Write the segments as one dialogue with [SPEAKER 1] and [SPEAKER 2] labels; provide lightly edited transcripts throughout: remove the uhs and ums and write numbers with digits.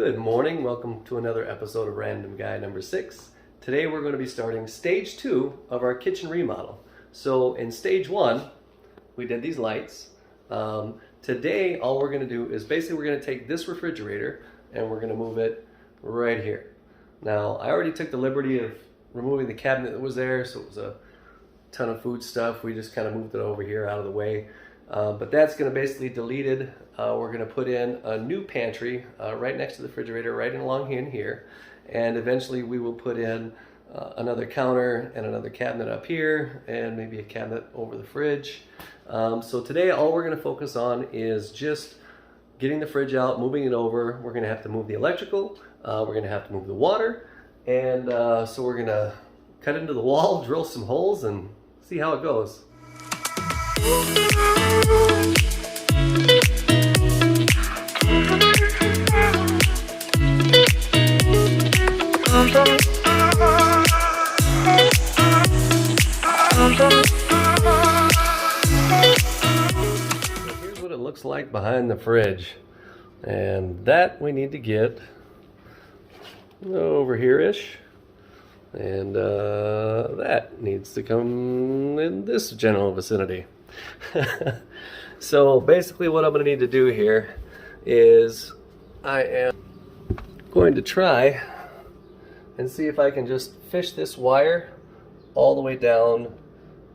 [SPEAKER 1] Good morning, welcome to another episode of Random Guy number 6. Today we're going to be starting stage 2 of our kitchen remodel. So in stage 1, we did these lights. Today all we're going to do is basically we're going to take this refrigerator and we're going to move it right here. Now I already took the liberty of removing the cabinet that was there, so it was a ton of food stuff. We just kind of moved it over here out of the way. But that's going to basically deleted. We're going to put in a new pantry right next to the refrigerator, right along in here. And eventually we will put in another counter and another cabinet up here and maybe a cabinet over the fridge. So today all we're going to focus on is just getting the fridge out, moving it over. We're going to have to move the electrical. We're going to have to move the water. And so we're going to cut into the wall, drill some holes, and see how it goes. Here's what it looks like behind the fridge, and that we need to get over here-ish, and that needs to come in this general vicinity. So basically what I'm going to need to do here is I am going to try and see if I can just fish this wire all the way down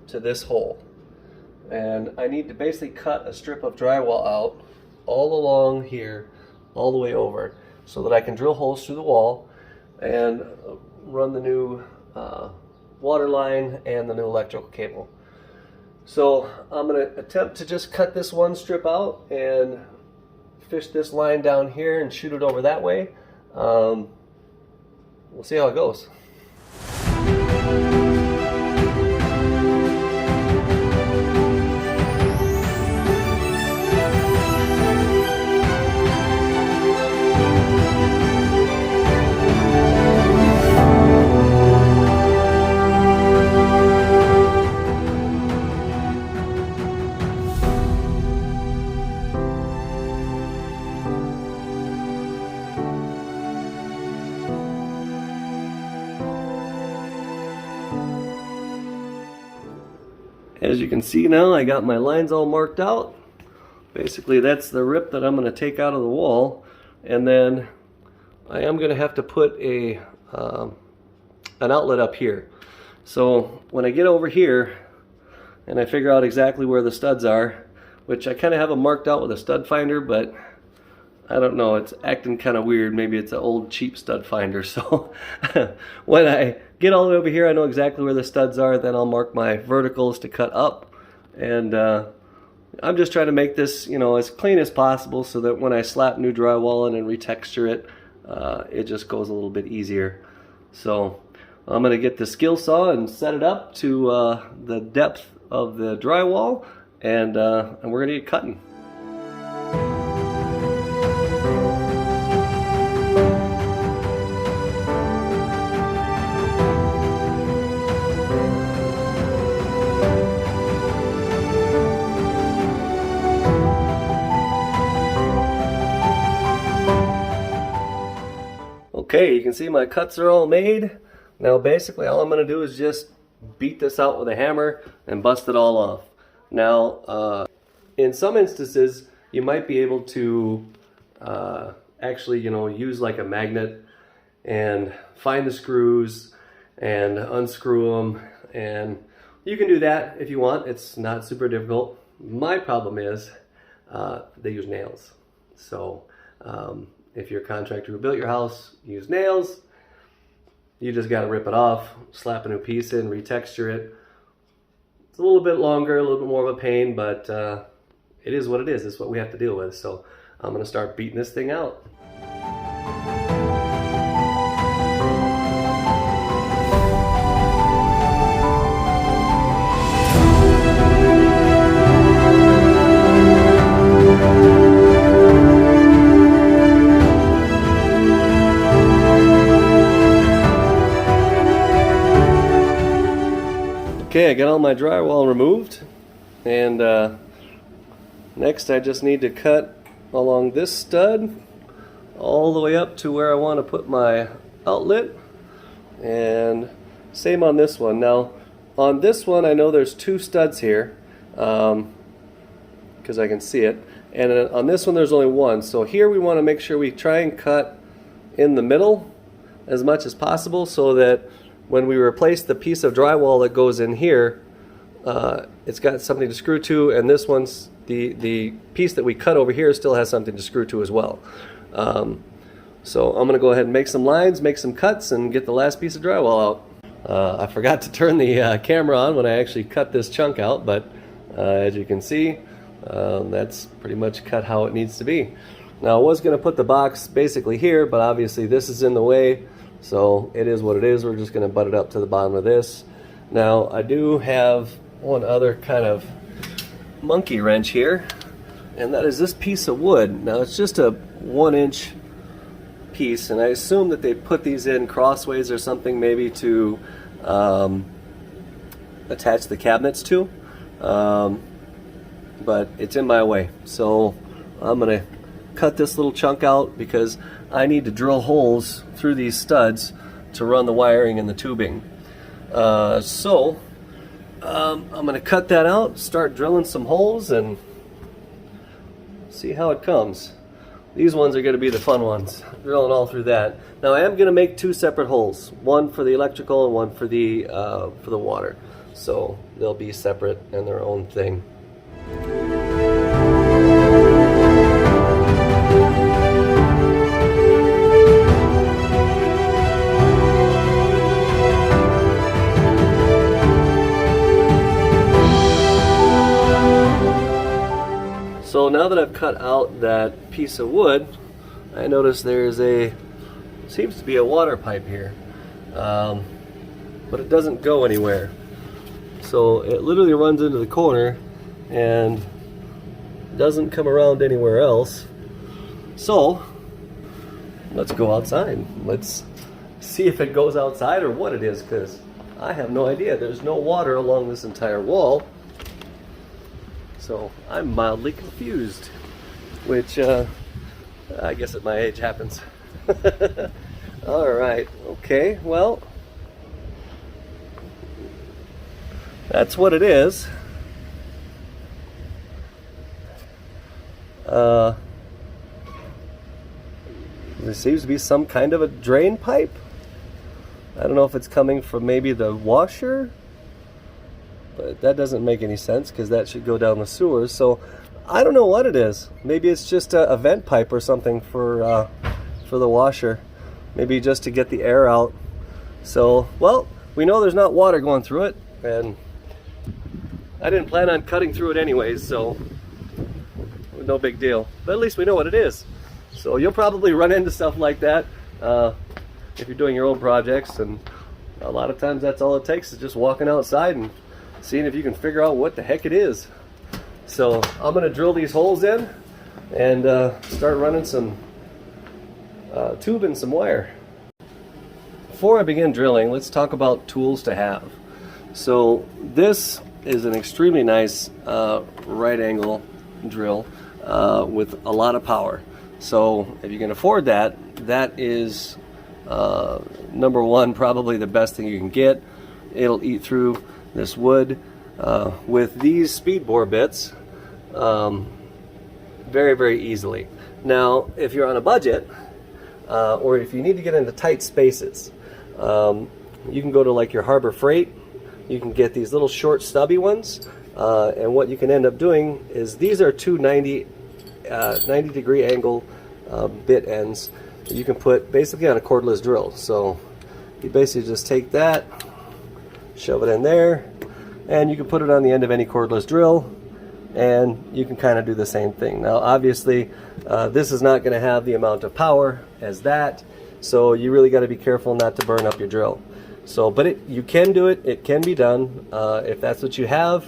[SPEAKER 1] to this hole. And I need to basically cut a strip of drywall out all along here, all the way over, so that I can drill holes through the wall and run the new water line and the new electrical cable. So I'm going to attempt to just cut this one strip out and fish this line down here and shoot it over that way. We'll see how it goes. As you can see now, I got my lines all marked out. Basically that's the rip that I'm going to take out of the wall, and then I am going to have to put a an outlet up here. So when I get over here and I figure out exactly where the studs are, which I kind of have them marked out with a stud finder, but I don't know, it's acting kind of weird. Maybe it's an old cheap stud finder. So when I get all the way over here, I know exactly where the studs are. Then I'll mark my verticals to cut up. And I'm just trying to make this, you know, as clean as possible so that when I slap new drywall in and retexture it, it just goes a little bit easier. So I'm going to get the skill saw and set it up to the depth of the drywall, and we're going to get cutting. Okay, you can see my cuts are all made. Now basically all I'm going to do is just beat this out with a hammer and bust it all off. Now in some instances you might be able to actually, you know, use like a magnet and find the screws and unscrew them, and you can do that if you want. It's not super difficult. My problem is they use nails. So if you're a contractor who built your house, use nails. You just got to rip it off, slap a new piece in, retexture it. It's a little bit longer, a little bit more of a pain, but it is what it is. It's what we have to deal with. So I'm going to start beating this thing out. Okay, I got all my drywall removed, and next I just need to cut along this stud all the way up to where I want to put my outlet, and same on this one. Now on this one I know there's 2 studs here because I can see it, and on this one there's only 1. So here we want to make sure we try and cut in the middle as much as possible so that when we replace the piece of drywall that goes in here, it's got something to screw to, and this one's the piece that we cut over here still has something to screw to as well. So I'm going to go ahead and make some lines, make some cuts, and get the last piece of drywall out. I forgot to turn the camera on when I actually cut this chunk out, but as you can see, that's pretty much cut how it needs to be. Now I was going to put the box basically here, but obviously this is in the way, so it is what it is. We're just going to butt it up to the bottom of this. Now I do have one other kind of monkey wrench here, and that is this piece of wood. Now it's just a 1-inch piece, and I assume that they put these in crossways or something, maybe to attach the cabinets to, but it's in my way, so I'm gonna cut this little chunk out because I need to drill holes through these studs to run the wiring and the tubing. So I'm gonna cut that out, start drilling some holes, and see how it comes. These ones are going to be the fun ones, drilling all through that. Now I am going to make 2 separate holes, one for the electrical and one for the water. So they'll be separate and their own thing. So now that I've cut out that piece of wood, I notice there's seems to be a water pipe here, but it doesn't go anywhere. So it literally runs into the corner and doesn't come around anywhere else. So let's go outside. Let's see if it goes outside or what it is, because I have no idea. There's no water along this entire wall. So I'm mildly confused, which I guess at my age happens. All right, okay, well, that's what it is. There seems to be some kind of a drain pipe. I don't know if it's coming from maybe the washer, but that doesn't make any sense because that should go down the sewers. So I don't know what it is. Maybe it's just a vent pipe or something for the washer. Maybe just to get the air out. So, well, we know there's not water going through it, and I didn't plan on cutting through it anyways, so no big deal. But at least we know what it is. So you'll probably run into stuff like that if you're doing your own projects, and a lot of times that's all it takes is just walking outside and seeing if you can figure out what the heck it is. So I'm going to drill these holes in and start running some tube and some wire. Before I begin drilling, let's talk about tools to have. So this is an extremely nice right angle drill with a lot of power. So if you can afford that, that is number one, probably the best thing you can get. It'll eat through this wood. With these speed bore bits, very, very easily. Now, if you're on a budget, or if you need to get into tight spaces, you can go to like your Harbor Freight. You can get these little short stubby ones, and what you can end up doing is these are two 90 degree angle bit ends that you can put basically on a cordless drill. So you basically just take that, shove it in there, and you can put it on the end of any cordless drill, and you can kind of do the same thing. Now obviously this is not going to have the amount of power as that, so you really got to be careful not to burn up your drill. So, but you can do it, it can be done if that's what you have.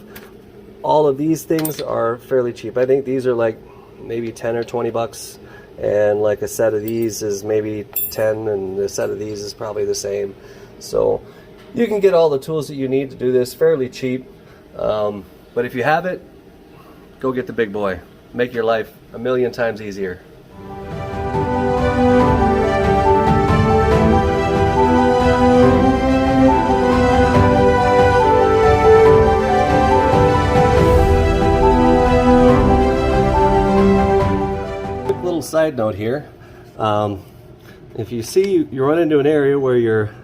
[SPEAKER 1] All of these things are fairly cheap. I think these are like maybe 10 or 20 bucks, and like a set of these is maybe 10, and a set of these is probably the same. So you can get all the tools that you need to do this fairly cheap, but if you have it, go get the big boy. Make your life a million times easier. side note here. If you see you run into an area where your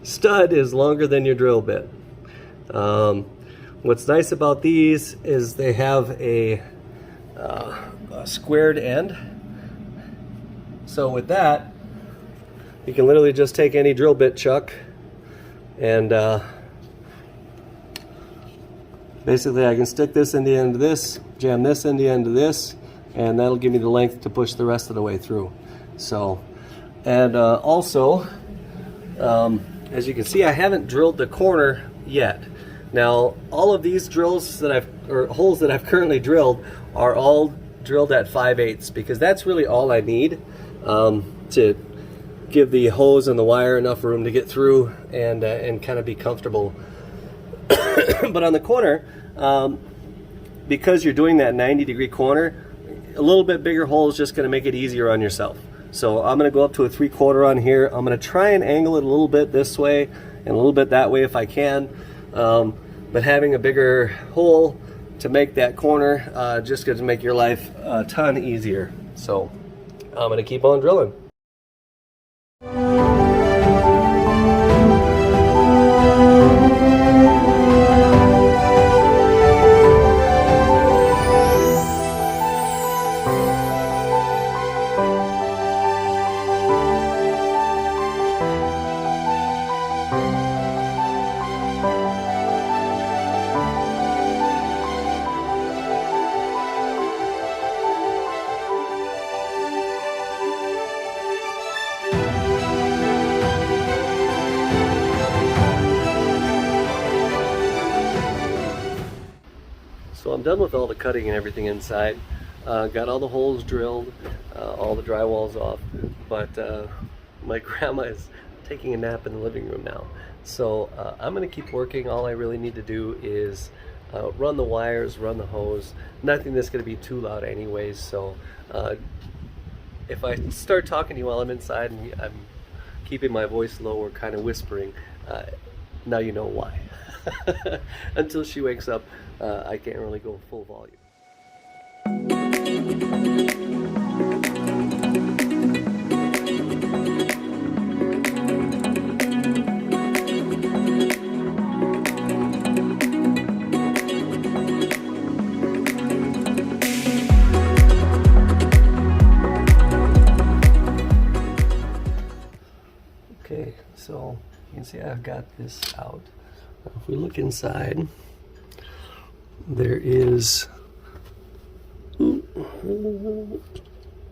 [SPEAKER 1] stud is longer than your drill bit. What's nice about these is they have a squared end. So with that, you can literally just take any drill bit chuck and basically I can stick this in the end of this, jam this in the end of this, and that'll give me the length to push the rest of the way through. So, and also, as you can see, I haven't drilled the corner yet. Now, all of these drills that holes that I've currently drilled are all drilled at 5/8 because that's really all I need to give the hose and the wire enough room to get through and kind of be comfortable. But on the corner, because you're doing that 90-degree corner, a little bit bigger hole is just going to make it easier on yourself. So I'm going to go up to a 3/4 on here. I'm going to try and angle it a little bit this way and a little bit that way if I can. But having a bigger hole to make that corner just going to make your life a ton easier. So I'm going to keep on drilling. So I'm done with all the cutting and everything inside. Got all the holes drilled, all the drywall's off, but my grandma is taking a nap in the living room now. So I'm gonna keep working. All I really need to do is run the wires, run the hose. Nothing that's gonna be too loud anyways, so if I start talking to you while I'm inside and I'm keeping my voice low or kind of whispering, now you know why. Until she wakes up, I can't really go full volume. Okay, so you can see I've got this out. If we look inside, there is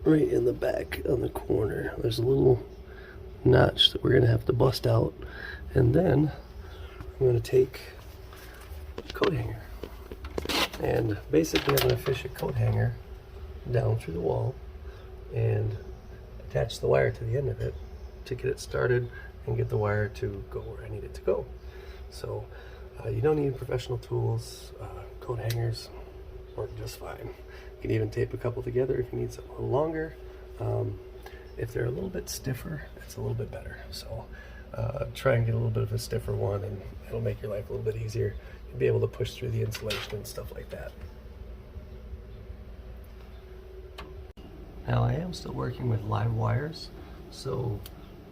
[SPEAKER 1] right in the back on the corner, there's a little notch that we're going to have to bust out, and then I'm going to take a coat hanger and basically I'm going to fish a coat hanger down through the wall and attach the wire to the end of it to get it started and get the wire to go where I need it to go. So you don't need professional tools. Coat hangers work just fine. You can even tape a couple together if you need something a little longer. If they're a little bit stiffer, it's a little bit better. So try and get a little bit of a stiffer one and it'll make your life a little bit easier. You'll be able to push through the insulation and stuff like that. Now I am still working with live wires, so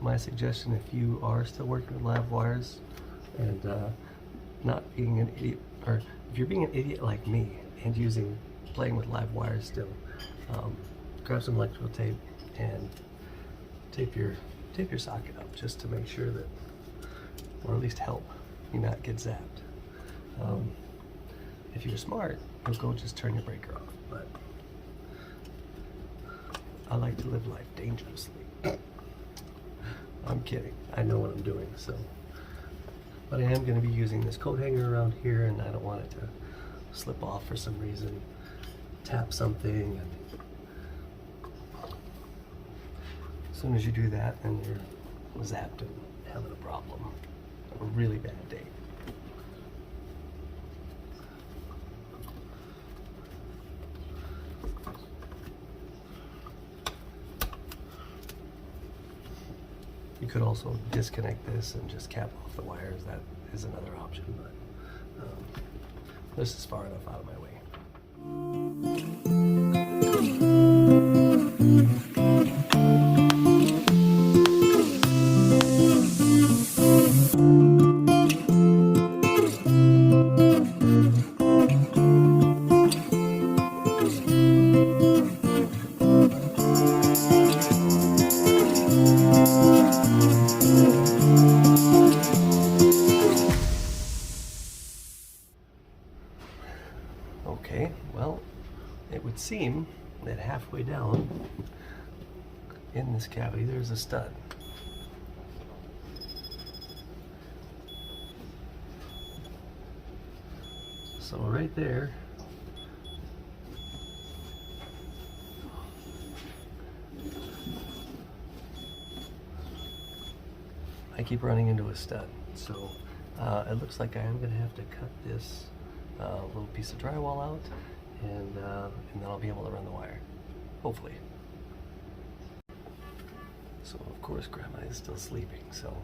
[SPEAKER 1] my suggestion, if you are still working with live wires and not being an idiot, or if you're being an idiot like me and playing with live wires still, grab some electrical tape and tape your socket up just to make sure that, or at least help you not get zapped. If you're smart, you'll go just turn your breaker off, but I like to live life dangerously. I'm kidding, I know what I'm doing, so. But I am going to be using this coat hanger around here and I don't want it to slip off for some reason, tap something, and as soon as you do that, then you're zapped and having a problem, a really bad day. You could also disconnect this and just cap off the wires. That is another option, but this is far enough out of my way. Okay, well, it would seem that halfway down in this cavity there's a stud. So right there, I keep running into a stud. So it looks like I am going to have to cut this little piece of drywall out, and then I'll be able to run the wire, hopefully. So of course Grandma is still sleeping, so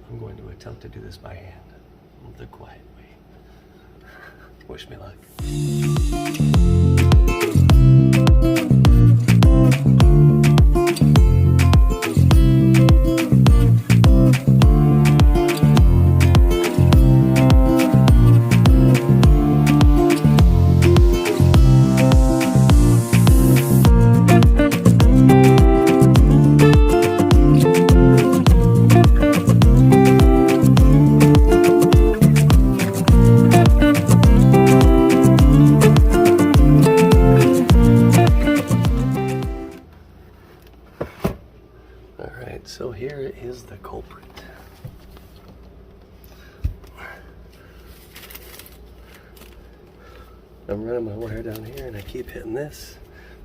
[SPEAKER 1] I'm going to attempt to do this by hand, the quiet way. Wish me luck. So here is the culprit. I'm running my wire down here and I keep hitting this,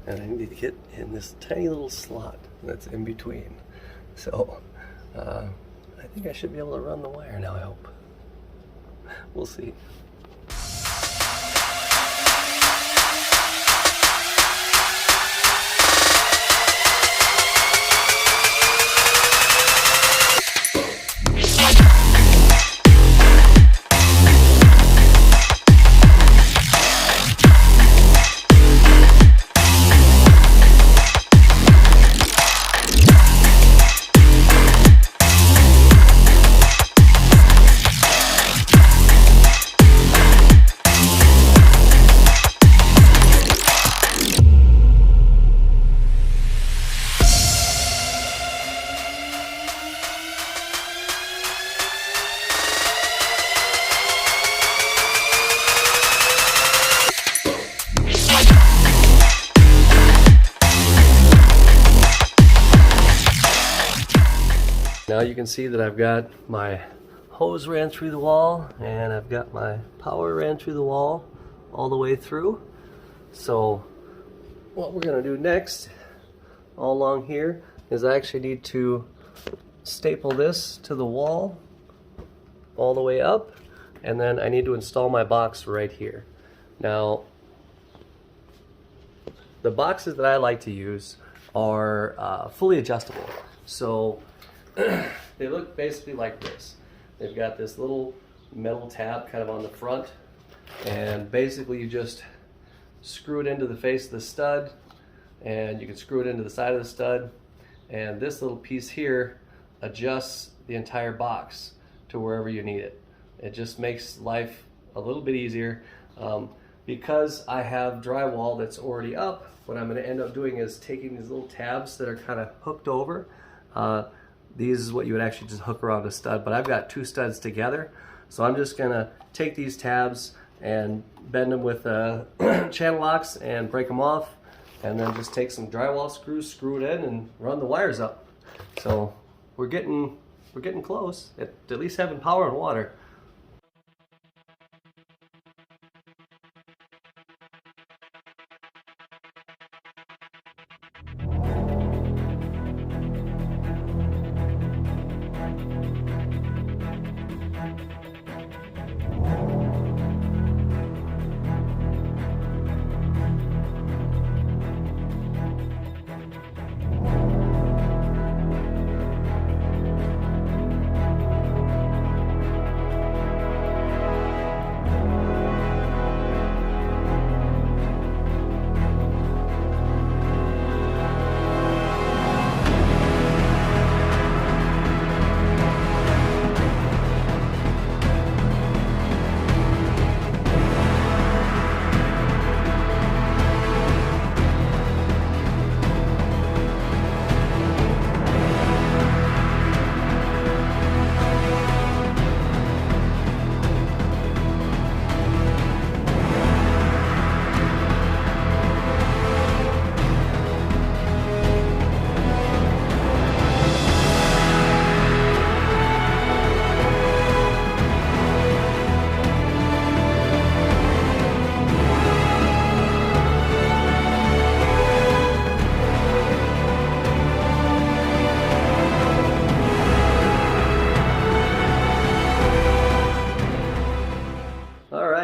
[SPEAKER 1] and I need to get in this tiny little slot that's in between. So I think I should be able to run the wire now, I hope. We'll see. Now you can see that I've got my hose ran through the wall and I've got my power ran through the wall all the way through. So what we're going to do next all along here is I actually need to staple this to the wall all the way up, and then I need to install my box right here. Now the boxes that I like to use are fully adjustable. So they look basically like this. They've got this little metal tab kind of on the front, and basically you just screw it into the face of the stud, and you can screw it into the side of the stud, and this little piece here adjusts the entire box to wherever you need it. It just makes life a little bit easier. Because I have drywall that's already up, what I'm going to end up doing is taking these little tabs that are kind of hooked over. These is what you would actually just hook around a stud, but I've got two studs together, so I'm just going to take these tabs and bend them with channel locks and break them off, and then just take some drywall screws, screw it in, and run the wires up. So we're getting close at least having power and water.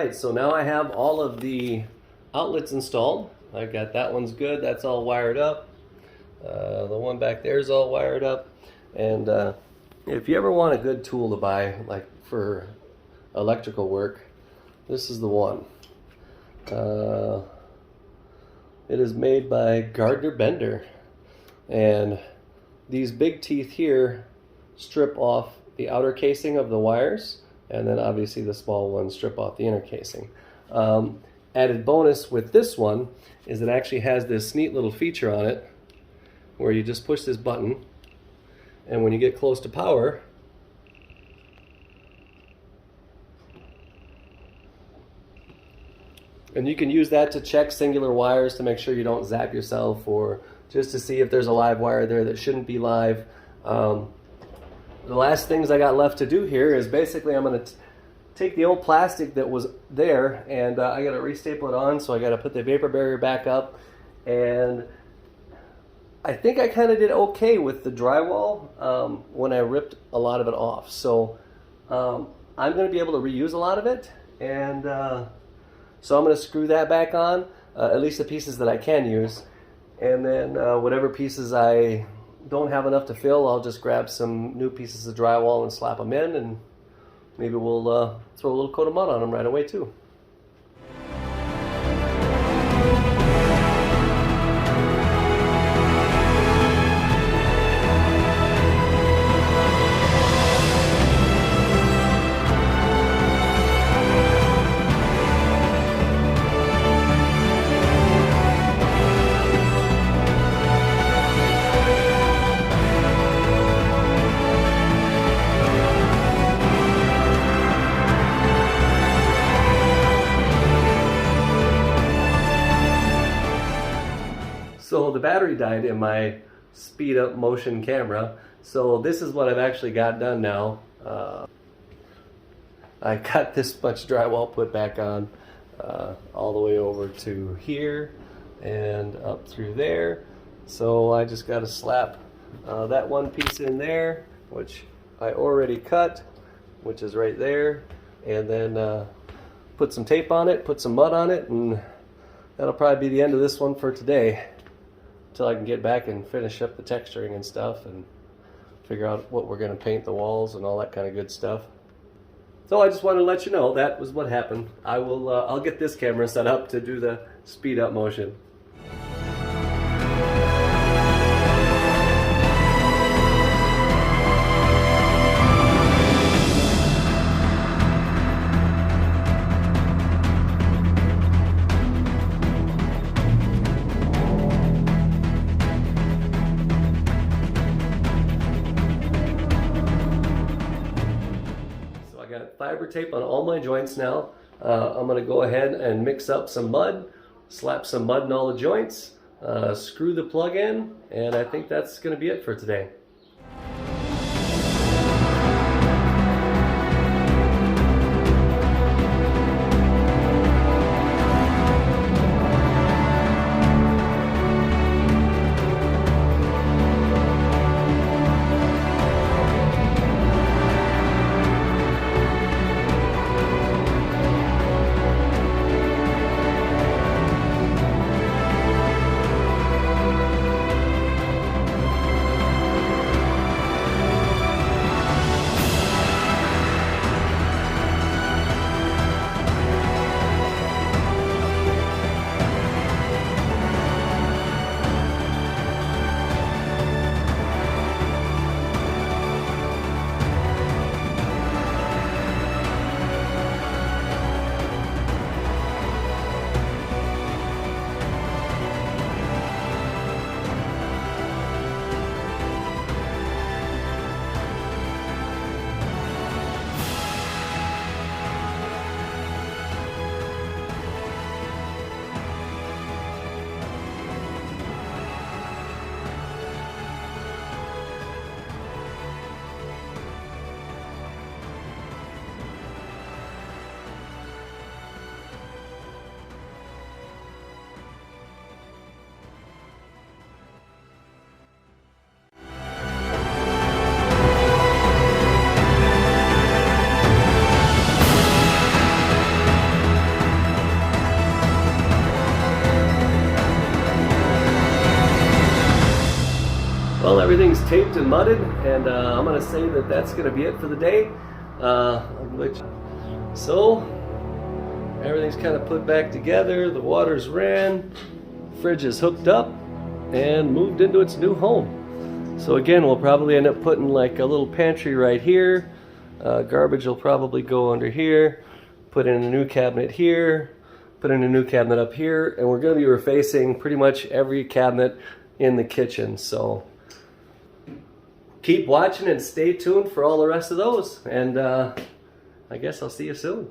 [SPEAKER 1] right, so now I have all of the outlets installed. I got that one's good, that's all wired up. The one back there is all wired up. And if you ever want a good tool to buy, like for electrical work, this is the one. It is made by Gardner Bender. And these big teeth here strip off the outer casing of the wires, and then obviously the small ones strip off the inner casing. Added bonus with this one is it actually has this neat little feature on it where you just push this button, and when you get close to power, and you can use that to check singular wires to make sure you don't zap yourself, or just to see if there's a live wire there that shouldn't be live. The last things I got left to do here is basically I'm going to take the old plastic that was there, and I got to restaple it on, so I got to put the vapor barrier back up. And I think I kind of did okay with the drywall when I ripped a lot of it off. So I'm going to be able to reuse a lot of it, and so I'm going to screw that back on, at least the pieces that I can use. And then whatever pieces I don't have enough to fill, I'll just grab some new pieces of drywall and slap them in, and maybe we'll throw a little coat of mud on them right away too. So the battery died in my speed up motion camera, so this is what I've actually got done now. I got this much drywall put back on all the way over to here and up through there. So I just got to slap that one piece in there, which I already cut, which is right there, and then put some tape on it, put some mud on it, and that'll probably be the end of this one for today, until I can get back and finish up the texturing and stuff and figure out what we're going to paint the walls and all that kind of good stuff. So I just wanted to let you know that was what happened. I'll get this camera set up to do the speed up motion. Fiber tape on all my joints now. I'm going to go ahead and mix up some mud, slap some mud in all the joints, screw the plug in, and I think that's going to be it for today. Well, everything's taped and mudded, and I'm going to say that that's going to be it for the day. So, everything's kind of put back together, the water's ran, fridge is hooked up, and moved into its new home. So again, we'll probably end up putting like a little pantry right here. Garbage will probably go under here. Put in a new cabinet here. Put in a new cabinet up here. And we're going to be refacing pretty much every cabinet in the kitchen. So keep watching and stay tuned for all the rest of those. And I guess I'll see you soon.